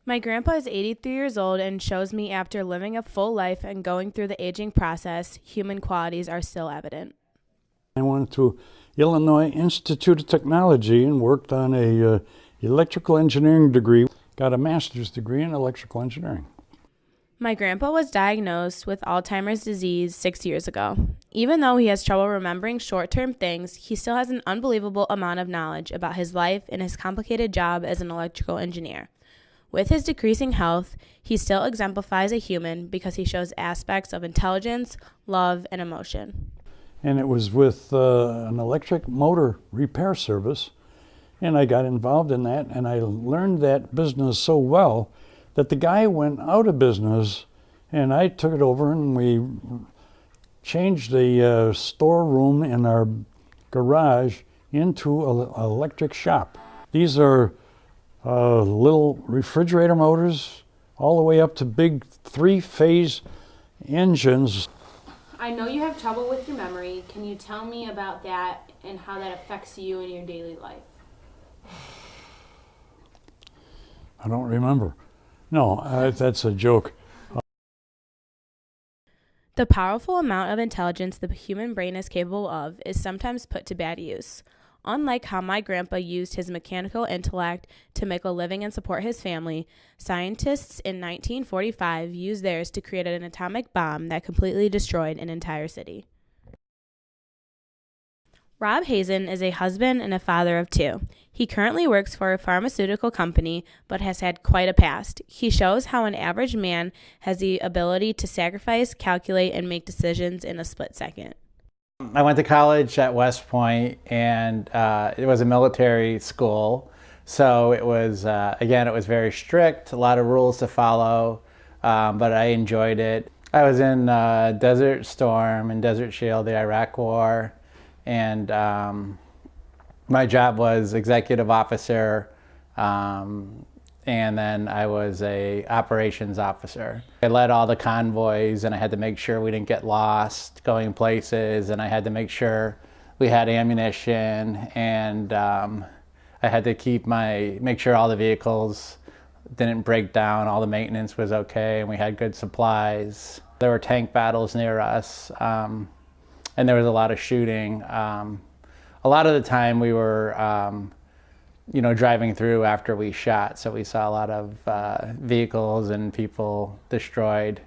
My grandpa is 83 years old and shows me after living a full life and going through the aging process, human qualities are still evident. I went to Illinois Institute of Technology and worked on a electrical engineering degree, got a master's degree in electrical engineering. My grandpa was diagnosed with Alzheimer's disease 6 years ago. Even though he has trouble remembering short-term things, he still has an unbelievable amount of knowledge about his life and his complicated job as an electrical engineer. With his decreasing health, he still exemplifies a human because he shows aspects of intelligence, love, and emotion. And it was with an electric motor repair service, and I got involved in that, and I learned that business so well that the guy went out of business, and I took it over, and we changed the storeroom in our garage into an electric shop. These are little refrigerator motors, all the way up to big 3-phase engines. I know you have trouble with your memory. Can you tell me about that and how that affects you in your daily life? I don't remember. No, that's a joke. The powerful amount of intelligence the human brain is capable of is sometimes put to bad use. Unlike how my grandpa used his mechanical intellect to make a living and support his family, scientists in 1945 used theirs to create an atomic bomb that completely destroyed an entire city. Rob Hazen is a husband and a father of 2. He currently works for a pharmaceutical company, but has had quite a past. He shows how an average man has the ability to sacrifice, calculate, and make decisions in a split second. I went to college at West Point, and it was a military school. So it was, again, it was very strict, a lot of rules to follow, but I enjoyed it. I was in Desert Storm and Desert Shield, the Iraq War. And my job was executive officer, and then I was a operations officer. I led all the convoys, and I had to make sure we didn't get lost going places, and I had to make sure we had ammunition, and I had to make sure all the vehicles didn't break down, all the maintenance was okay, and we had good supplies. There were tank battles near us. And there was a lot of shooting. A lot of the time we were, driving through after we shot, so we saw a lot of vehicles and people destroyed.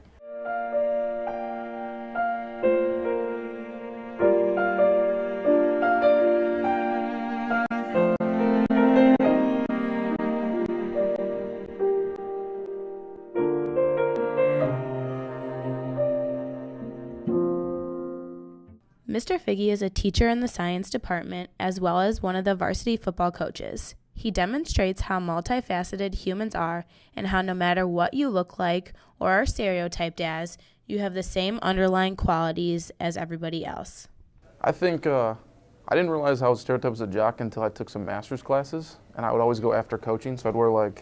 Mr. Figge is a teacher in the science department as well as one of the varsity football coaches. He demonstrates how multifaceted humans are and how no matter what you look like or are stereotyped as, you have the same underlying qualities as everybody else. I think I didn't realize I was stereotyped as a jock until I took some master's classes, and I would always go after coaching, so I'd wear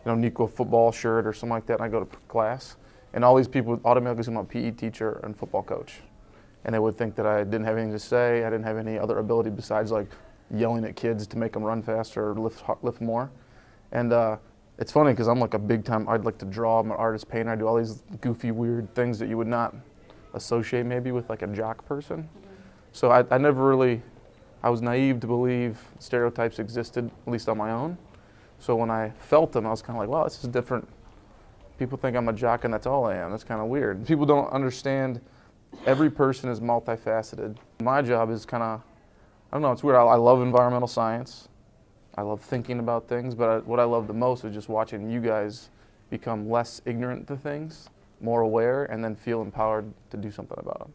Nico football shirt or something like that, and I'd go to class, and all these people would automatically say I'm a PE teacher and football coach. And they would think that I didn't have anything to say, I didn't have any other ability besides yelling at kids to make them run faster or lift more. And it's funny because I'm like a big time, I'd like to draw, I'm an artist, painter, I do all these goofy, weird things that you would not associate maybe with a jock person. Mm-hmm. So I never really, I was naive to believe stereotypes existed, at least on my own. So when I felt them, I was kind of like, wow, this is different. People think I'm a jock and that's all I am. That's kind of weird. People don't understand every person is multifaceted. My job is kind of, I don't know, it's weird. I love environmental science. I love thinking about things, but what I love the most is just watching you guys become less ignorant to things, more aware, and then feel empowered to do something about them.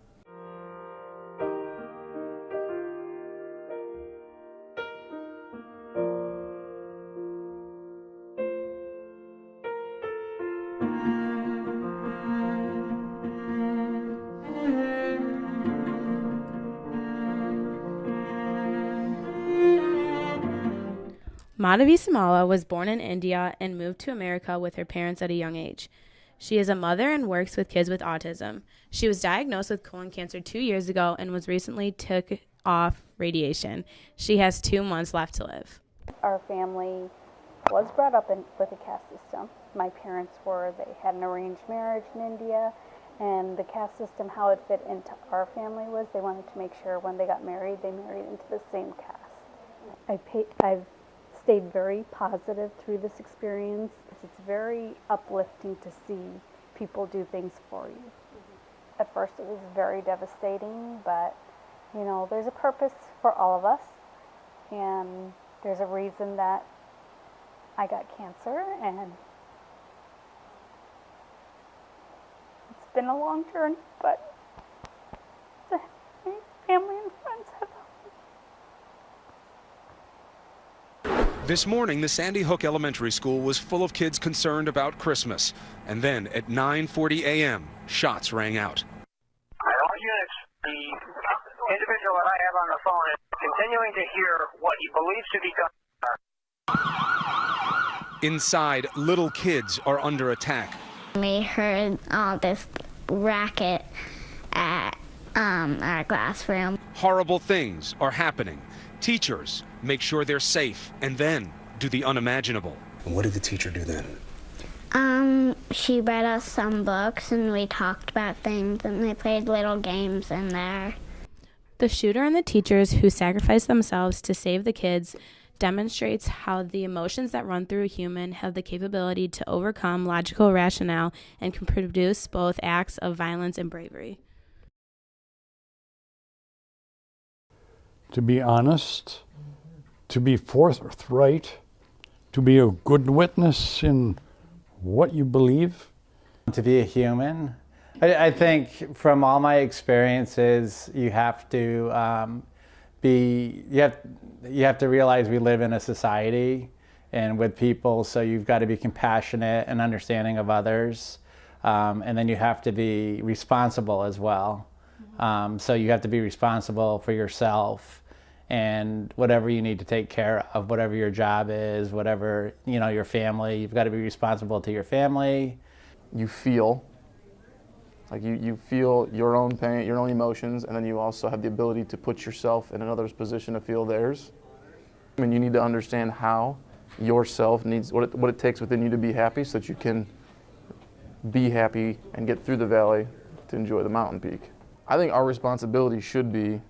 Madhavi Samala was born in India and moved to America with her parents at a young age. She is a mother and works with kids with autism. She was diagnosed with colon cancer 2 years ago and was recently took off radiation. She has 2 months left to live. Our family was brought up with a caste system. My parents were, they had an arranged marriage in India, and the caste system, how it fit into our family was they wanted to make sure when they got married, they married into the same caste. I've stayed very positive through this experience. It's very uplifting to see people do things for you. At first it was very devastating, but you know, there's a purpose for all of us, and there's a reason that I got cancer, and it's been a long journey, but the family and friends have helped. This morning, the Sandy Hook Elementary School was full of kids concerned about Christmas. And then at 9:40 a.m., shots rang out. All units, the individual that I have on the phone is continuing to hear what he believes to be done. Inside, little kids are under attack. We heard all this racket at our classroom. Horrible things are happening. Teachers make sure they're safe and then do the unimaginable. And what did the teacher do then? She read us some books and we talked about things and they played little games in there. The shooter and the teachers who sacrificed themselves to save the kids demonstrates how the emotions that run through a human have the capability to overcome logical rationale and can produce both acts of violence and bravery. To be honest, to be forthright, to be a good witness in what you believe. To be a human. I think from all my experiences, you have to you have to realize we live in a society and with people, so you've got to be compassionate and understanding of others, and then you have to be responsible as well. So you have to be responsible for yourself and whatever you need to take care of, whatever your job is, whatever, you know, your family, you've got to be responsible to your family. You feel, like you feel your own pain, your own emotions, and then you also have the ability to put yourself in another's position to feel theirs. I mean, you need to understand how yourself needs, what it takes within you to be happy so that you can be happy and get through the valley to enjoy the mountain peak. I think our responsibility should be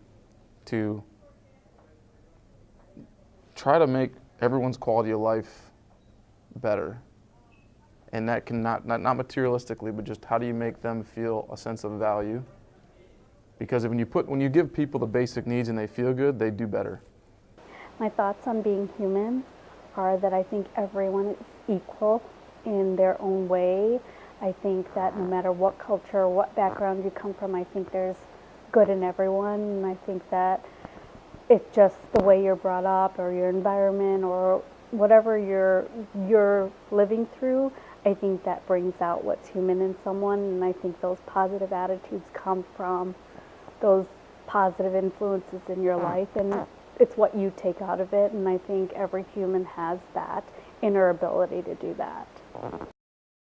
to try to make everyone's quality of life better. And that can not materialistically, but just how do you make them feel a sense of value? Because when you give people the basic needs and they feel good, they do better. My thoughts on being human are that I think everyone is equal in their own way. I think that no matter what culture, what background you come from, I think there's good in everyone. And I think that it's just the way you're brought up or your environment or whatever you're living through. I think that brings out what's human in someone, and I think those positive attitudes come from those positive influences in your life, and it's what you take out of it, and I think every human has that inner ability to do that.